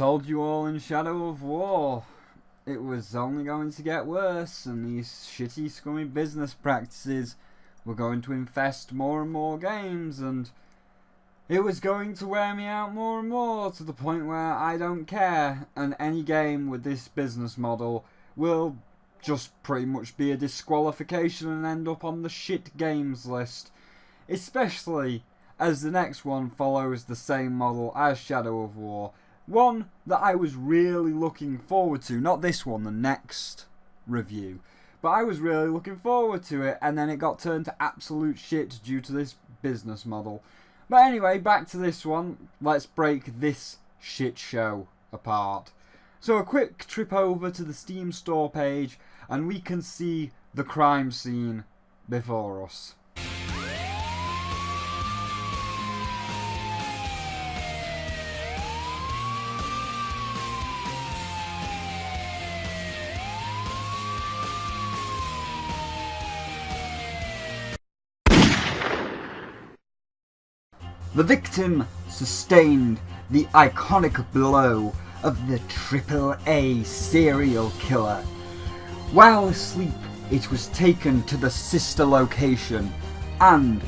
told you all in Shadow of War it was only going to get worse, and these shitty, scummy business practices were going to infest more and more games, and it was going to wear me out more and more to the point where I don't care, and any game with this business model will just pretty much be a disqualification and end up on the shit games list, especially as the next one follows the same model as Shadow of War. One that I was really looking forward to, not this one, the next review, but I was really looking forward to it, and then it got turned to absolute shit due to this business model. But anyway, back to this one. Let's break this shit show apart. So a quick trip over to the Steam store page, and we can see the crime scene before us. The victim sustained the iconic blow of the AAA serial killer. While asleep, it was taken to the sister location and,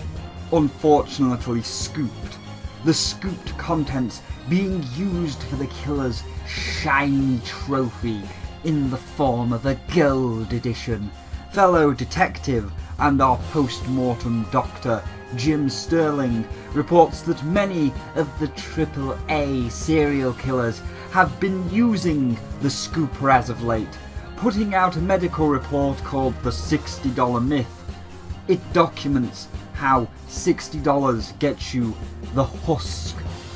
unfortunately, scooped. The scooped contents being used for the killer's shiny trophy in the form of a gold edition. Fellow detective and our post-mortem doctor, Jim Sterling, reports that many of the AAA serial killers have been using the scooper as of late, putting out a medical report called the $60 Myth. It documents how $60 gets you the husk,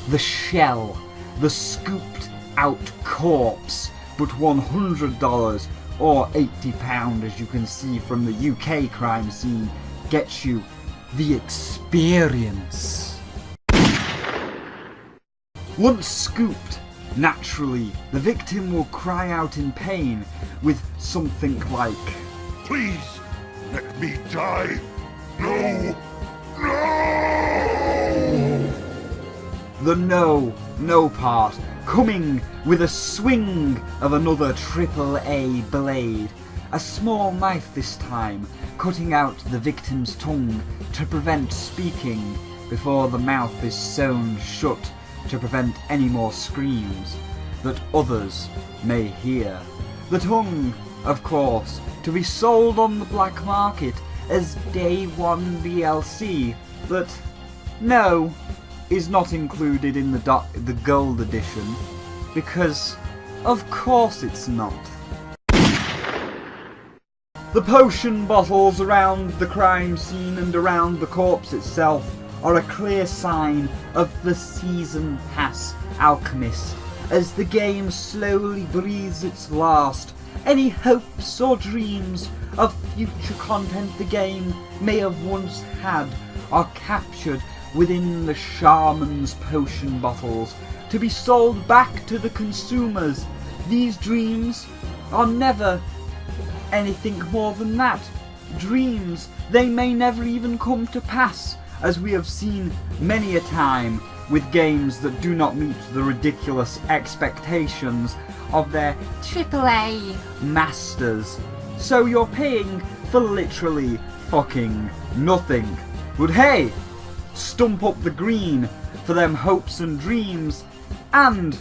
the shell, the scooped out corpse, but $100 or £80, as you can see from the UK crime scene, gets you the experience. Once scooped, naturally, the victim will cry out in pain with something like, "Please, let me die! No! No!" The no part coming with a swing of another AAA blade. A small knife this time, cutting out the victim's tongue to prevent speaking before the mouth is sewn shut to prevent any more screams that others may hear. The tongue, of course, to be sold on the black market as Day 1 DLC, that, no, is not included in the gold edition, because of course it's not. The potion bottles around the crime scene and around the corpse itself are a clear sign of the Season Pass Alchemist. As the game slowly breathes its last, any hopes or dreams of future content the game may have once had are captured within the shaman's potion bottles to be sold back to the consumers. These dreams are never anything more than that. Dreams. They may never even come to pass, as we have seen many a time with games that do not meet the ridiculous expectations of their AAA masters. So you're paying for literally fucking nothing. But hey, stump up the green for them hopes and dreams, and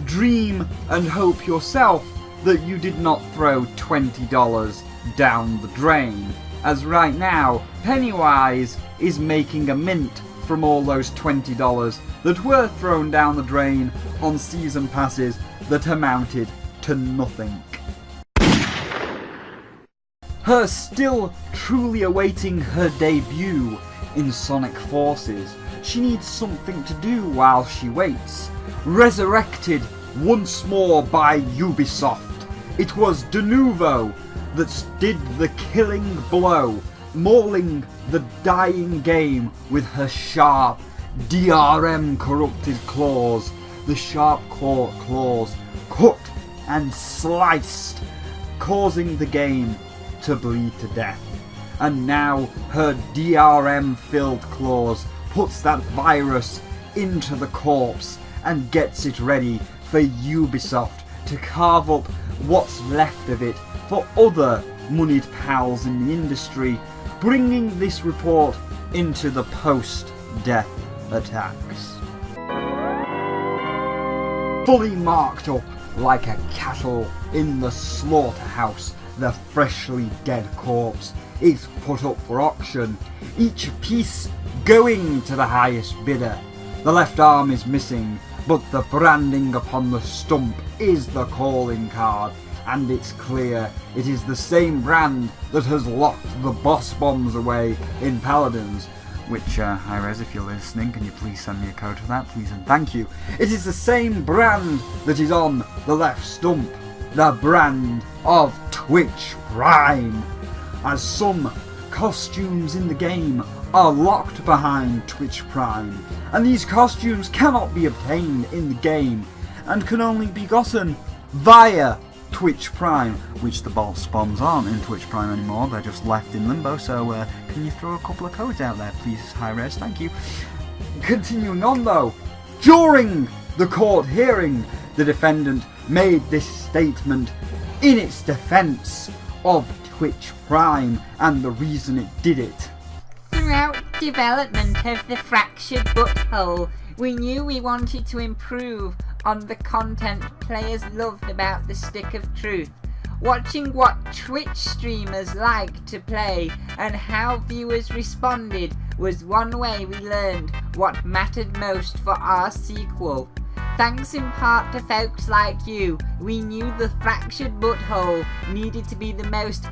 dream and hope yourself that you did not throw $20 down the drain, as right now Pennywise is making a mint from all those $20 that were thrown down the drain on season passes that amounted to nothing. Her still truly awaiting her debut in Sonic Forces, she needs something to do while she waits. Resurrected once more by Ubisoft, it was De Novo that did the killing blow, mauling the dying game with her sharp DRM corrupted claws. The sharp claws cut and sliced, causing the game to bleed to death. And now her DRM filled claws puts that virus into the corpse and gets it ready for Ubisoft to carve up what's left of it for other moneyed pals in the industry, bringing this report into the post-death attacks. Fully marked up like a cattle in the slaughterhouse, the freshly dead corpse is put up for auction, each piece going to the highest bidder. The left arm is missing, but the branding upon the stump is the calling card, and it's clear it is the same brand that has locked the boss bombs away in Paladins. Which, Hi-Res, if you're listening, can you please send me a code for that, please and thank you. It is the same brand that is on the left stump, the brand of Twitch Prime, as some costumes in the game are locked behind Twitch Prime, and these costumes cannot be obtained in the game and can only be gotten via Twitch Prime, which the boss bombs aren't in Twitch Prime anymore, they're just left in limbo, so can you throw a couple of codes out there please, Hi-Res, thank you. Continuing on though, during the court hearing, the defendant made this statement in its defence of Twitch Prime and the reason it did it. Throughout development of the Fractured Butthole, we knew we wanted to improve on the content players loved about the Stick of Truth. Watching what Twitch streamers liked to play and how viewers responded was one way we learned what mattered most for our sequel. Thanks in part to folks like you, we knew the Fractured Butthole needed to be the most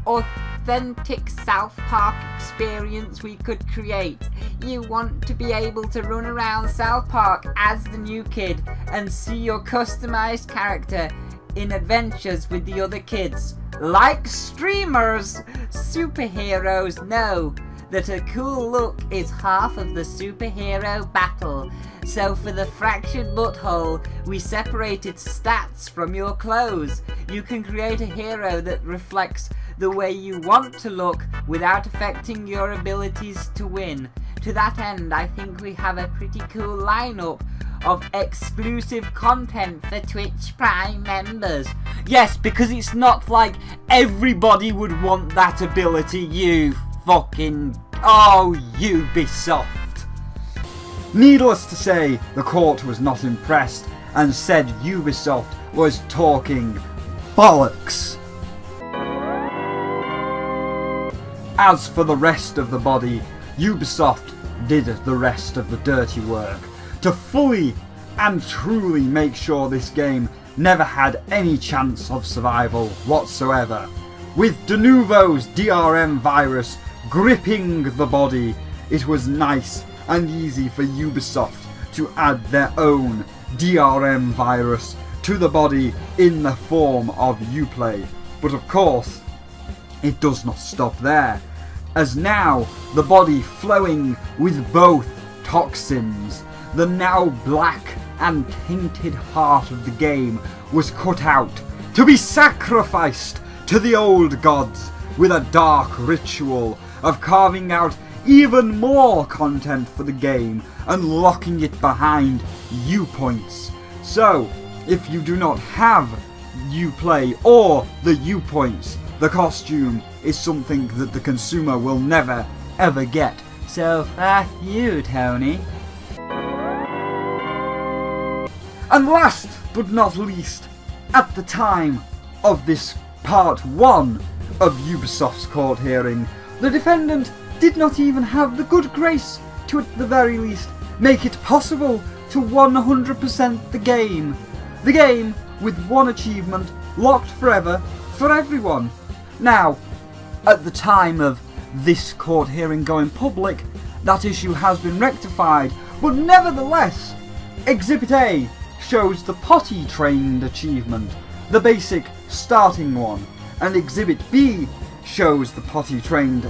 authentic South Park experience we could create. You want to be able to run around South Park as the new kid and see your customized character in adventures with the other kids. Like streamers, superheroes know that a cool look is half of the superhero battle. So for the Fractured Butthole, we separated stats from your clothes. You can create a hero that reflects the way you want to look without affecting your abilities to win. To that end, I think we have a pretty cool lineup of exclusive content for Twitch Prime members. Yes, because it's not like everybody would want that ability, you fucking... Oh, Ubisoft. Needless to say, the court was not impressed and said Ubisoft was talking bollocks. As for the rest of the body, Ubisoft did the rest of the dirty work to fully and truly make sure this game never had any chance of survival whatsoever. With Denuvo's DRM virus gripping the body, it was nice and easy for Ubisoft to add their own DRM virus to the body in the form of Uplay. But of course, it does not stop there, as now the body flowing with both toxins, the now black and tainted heart of the game was cut out to be sacrificed to the old gods with a dark ritual of carving out even more content for the game and locking it behind U-points. So, if you do not have Uplay or the U-points, the costume is something that the consumer will never ever get. So, you, Tony. And last but not least, at the time of this part 1 of Ubisoft's court hearing, the defendant did not even have the good grace to, at the very least, make it possible to 100% the game. The game with one achievement locked forever for everyone. Now, at the time of this court hearing going public, that issue has been rectified, but nevertheless, Exhibit A shows the potty trained achievement, the basic starting one, and Exhibit B shows the potty trained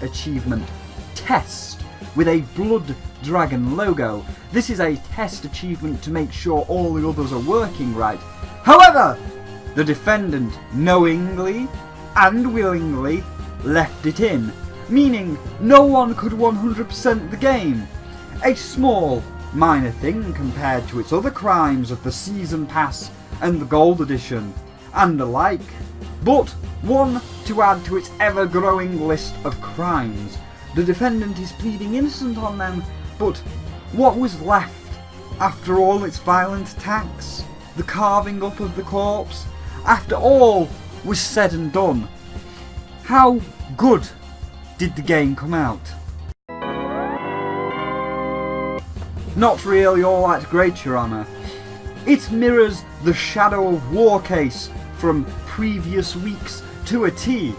achievement test with a blood dragon logo. This is a test achievement to make sure all the others are working right. However, the defendant knowingly and willingly left it in, meaning no one could 100% the game. A small minor thing compared to its other crimes of the Season Pass and the Gold Edition, and the like, but one to add to its ever-growing list of crimes. The defendant is pleading innocent on them, but what was left after all its violent attacks? The carving up of the corpse? After all was said and done, how good did the game come out? Not really all that great, Your Honour. It mirrors the Shadow of War case from previous weeks to a T.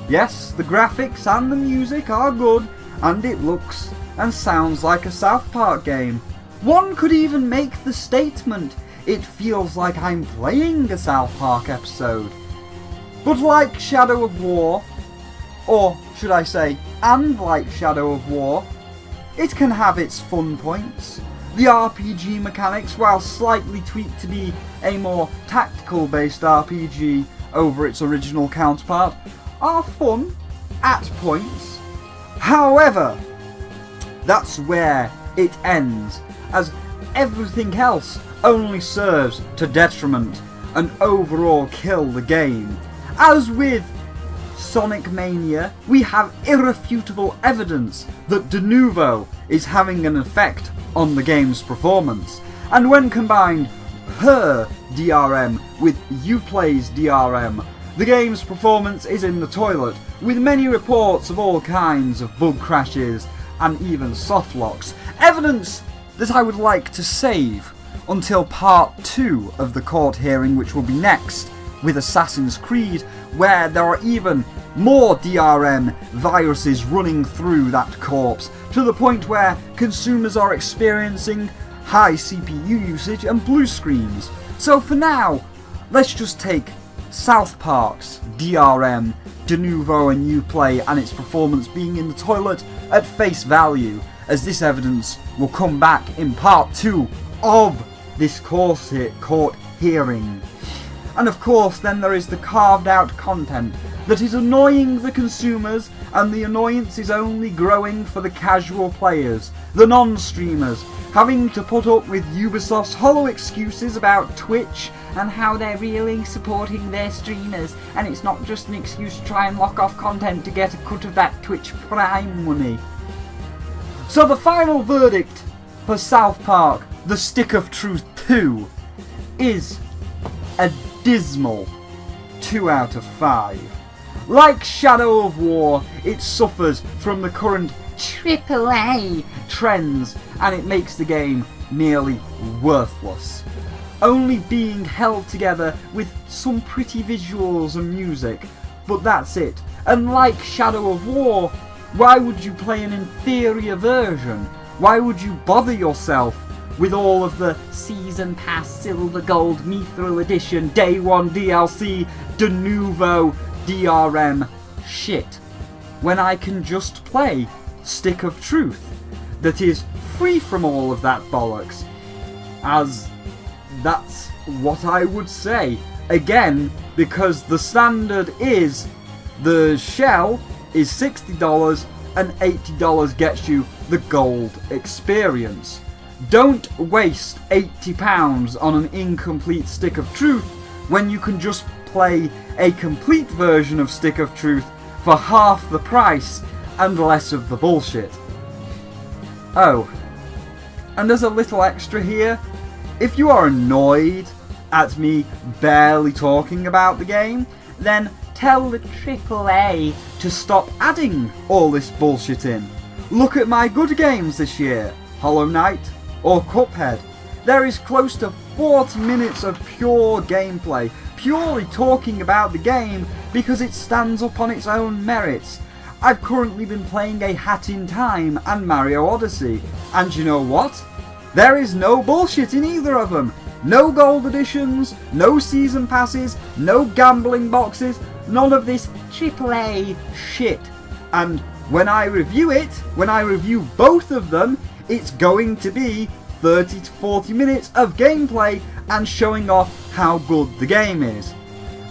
Yes, the graphics and the music are good, and it looks and sounds like a South Park game. One could even make the statement, it feels like I'm playing a South Park episode. But like Shadow of War, or should I say, and like Shadow of War, it can have its fun points. The RPG mechanics, while slightly tweaked to be a more tactical based RPG over its original counterpart, are fun at points. However, that's where it ends, as everything else only serves to detriment and overall kill the game. As with Sonic Mania, we have irrefutable evidence that De Novo is having an effect on the game's performance, and when combined her DRM with Uplay's DRM, the game's performance is in the toilet, with many reports of all kinds of bug crashes and even softlocks. Evidence that I would like to save until part 2 of the court hearing, which will be next with Assassin's Creed, where there are even more DRM viruses running through that corpse, to the point where consumers are experiencing high CPU usage and blue screens. So for now, let's just take South Park's DRM, De Novo and Uplay and its performance being in the toilet at face value, as this evidence will come back in part 2 of this court hearing. And of course then there is the carved out content that is annoying the consumers, and the annoyance is only growing for the casual players, the non-streamers, having to put up with Ubisoft's hollow excuses about Twitch and how they're really supporting their streamers, and it's not just an excuse to try and lock off content to get a cut of that Twitch Prime money. So the final verdict for South Park, The Stick of Truth 2, is a dismal 2 out of 5. Like Shadow of War, it suffers from the current AAA trends, and it makes the game nearly worthless, only being held together with some pretty visuals and music, but that's it. And like Shadow of War, why would you play an inferior version? Why would you bother yourself with all of the Season Pass, Silver, Gold, Mithril Edition, Day 1 DLC, De Novo, DRM shit, when I can just play Stick of Truth that is free from all of that bollocks? As that's what I would say. Again, because the standard is the shell is $60 and $80 gets you the gold experience. Don't waste £80 on an incomplete Stick of Truth when you can just play a complete version of Stick of Truth for half the price and less of the bullshit. Oh, and there's a little extra here. If you are annoyed at me barely talking about the game, then tell the AAA to stop adding all this bullshit in. Look at my good games this year, Hollow Knight or Cuphead. There is close to 40 minutes of pure gameplay, purely talking about the game because it stands up on its own merits. I've currently been playing A Hat in Time and Mario Odyssey, and you know what? There is no bullshit in either of them. No gold editions, no season passes, no gambling boxes, none of this AAA shit. And when I review it, when I review both of them, it's going to be 30 to 40 minutes of gameplay and showing off how good the game is.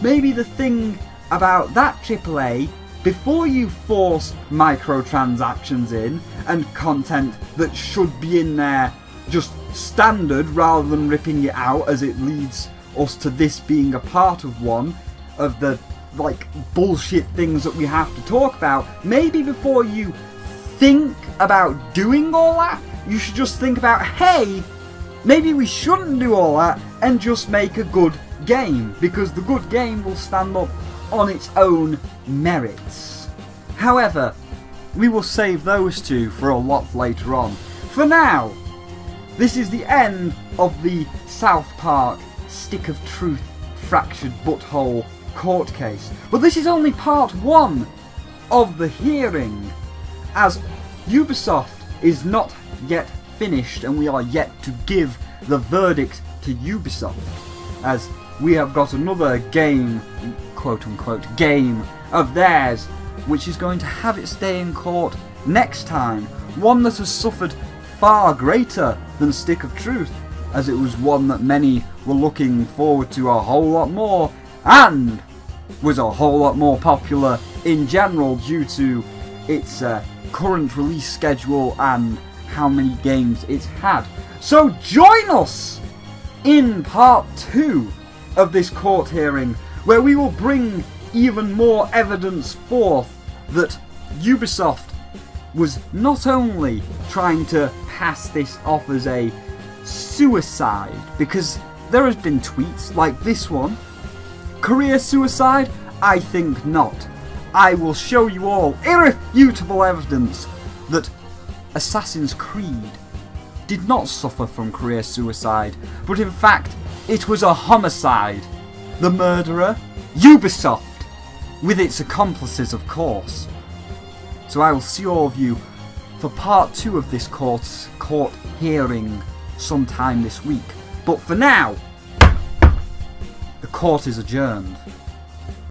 Maybe the thing about that AAA, before you force microtransactions in and content that should be in there just standard rather than ripping it out, as it leads us to this being a part of one of the like bullshit things that we have to talk about. Maybe before you think about doing all that, you should just think about, hey, maybe we shouldn't do all that and just make a good game, because the good game will stand up on its own merits. However, we will save those two for a lot later on. For now, this is the end of the South Park Stick of Truth Fractured Butthole court case. But this is only part one of the hearing, as Ubisoft is not yet finished and we are yet to give the verdict to Ubisoft, as we have got another game, quote unquote, game of theirs, which is going to have its day in court next time. One that has suffered far greater than Stick of Truth, as it was one that many were looking forward to a whole lot more, and was a whole lot more popular in general due to its current release schedule and how many games it's had. So join us in part 2 of this court hearing, where we will bring even more evidence forth that Ubisoft was not only trying to pass this off as a suicide, because there has been tweets like this one. Career suicide? I think not. I will show you all irrefutable evidence that Assassin's Creed did not suffer from career suicide, but in fact it was a homicide. The murderer? Ubisoft, with its accomplices, of course. So I will see all of you for part 2 of this court hearing sometime this week. But for now, the court is adjourned.